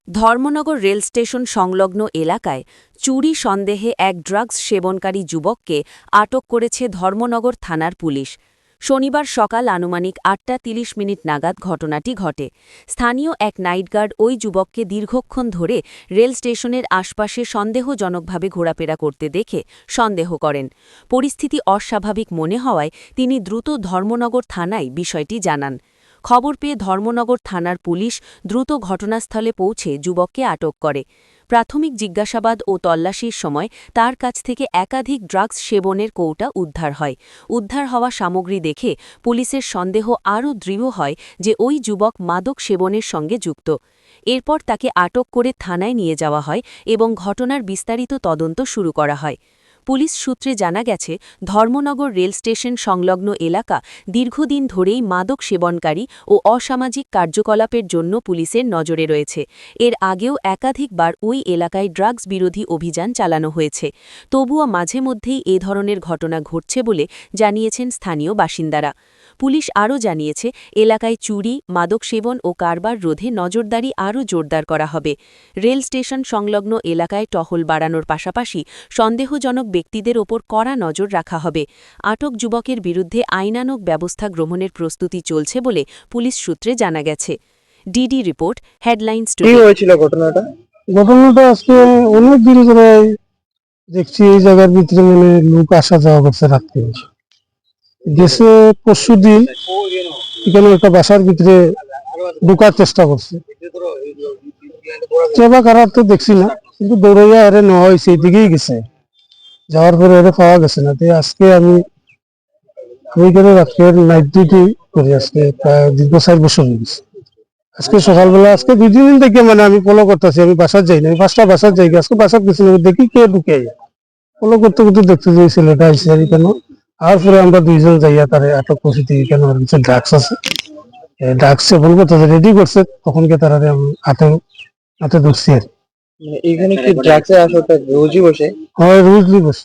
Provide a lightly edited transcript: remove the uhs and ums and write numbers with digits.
Dharmanagar rail station সংলগ্ন এলাকায় চুরি সন্দেহে এক ড্রাগস সেবনকারী যুবককে আটক করেছে ধর্মনগর থানার পুলিশ। শনিবার সকাল আনুমানিক ৮টা ৩০ নাগাদ ঘটনাটি ঘটে। স্থানীয় এক নাইট গার্ড ওই যুবককে দীর্ঘক্ষণ ধরে রেল স্টেশনের আশপাশে সন্দেহজনকভাবে ঘোরাফেরা করতে দেখে সন্দেহ করেন। পরিস্থিতি অস্বাভাবিক মনে হওয়ায় তিনি দ্রুত ধর্মনগর থানায় বিষয়টি জানান। খবর পেয়ে ধর্মনগর থানার পুলিশ দ্রুত ঘটনাস্থলে পৌঁছে যুবককে আটক করে। প্রাথমিক জিজ্ঞাসাবাদ ও তল্লাশির সময় তার কাছ থেকে একাধিক ড্রাগস সেবনের কৌটা উদ্ধার হয়। উদ্ধার হওয়া সামগ্রী দেখে পুলিশের সন্দেহ আরও দৃঢ় হয় যে ওই যুবক মাদক সেবনের সঙ্গে যুক্ত। এরপর তাকে আটক করে থানায় নিয়ে যাওয়া হয় এবং ঘটনার বিস্তারিত তদন্ত শুরু করা হয়। পুলিশ সূত্রে জানা গেছে, ধর্মনগর রেল স্টেশন সংলগ্ন এলাকা দীর্ঘদিন ধরেই মাদক সেবনকারী ও অসামাজিক কার্যকলাপের জন্য পুলিশের নজরে রয়েছে। এর আগেও একাধিকবার ওই এলাকায় ড্রাগস বিরোধী অভিযান চালানো হয়েছে। তবুও মাঝে মধ্যেই এ ধরনের ঘটনা ঘটছে বলে জানিয়েছেন স্থানীয় বাসিন্দারা। পুলিশ আরও জানিয়েছে, এলাকায় চুরি, মাদক সেবন ও কারবার রোধে নজরদারি আরও জোরদার করা হবে। রেল স্টেশন সংলগ্ন এলাকায় টহল বাড়ানোর পাশাপাশি সন্দেহজনক ব্যক্তিদের ওপর কড়া নজর রাখা হবে। আটক যুবকের বিরুদ্ধে আইনানুগ ব্যবস্থা গ্রহণের প্রস্তুতি চলছে বলে পুলিশ সূত্রে জানা গেছে। ডিডি রিপোর্ট, হেডলাইন্স কি টুডে। হয়েছিল ঘটনাটা? ঘটনাটা আজকে অনেক দিন ধরে দেখছি এই জায়গার ভিতরে মানে লোক আসা যাওয়া করছে রাত্রে। গেছে পরশু দিন এখানে একটা বাসার ভিতরে ঢোকার চেষ্টা করছে, কেবা কারার তো দেখছি না, কিন্তু দৌড়াইয়া আরে নেওয়া হয়েছে, এদিকেই গেছে। যাওয়ার পরে এটা পাওয়া গেছে না। তো আজকে আমি এখানে রাত্রের নাইট ডিউটি করি, আজকে প্রায় দীর্ঘ 4 বছর হয়ে গেছে। আজকে সকালবেলা, আজকে 2 দিন থেকে মানে আমি ফলো করতেছি, আমি বাসার যাই না, আমি 5টা বাসার যাই, আজকে বাসার কিছু দেখি কে ঢুকে ফলো করতে করতে দেখতে যে ছেলেটা আইসে আর কেন। আর পরে আমরা 2জন যাইয়া তারে আটক করছি, কেন আর কিছু ড্রাগস আছে, ড্রাগস সেবন করতে রেডি করছে, তখনকে তারা হাতে হাতে ধরছি আর মানে এখানে কি ড্রাগসের আসরটা রোজই বসে? হয়, রোজই বসে।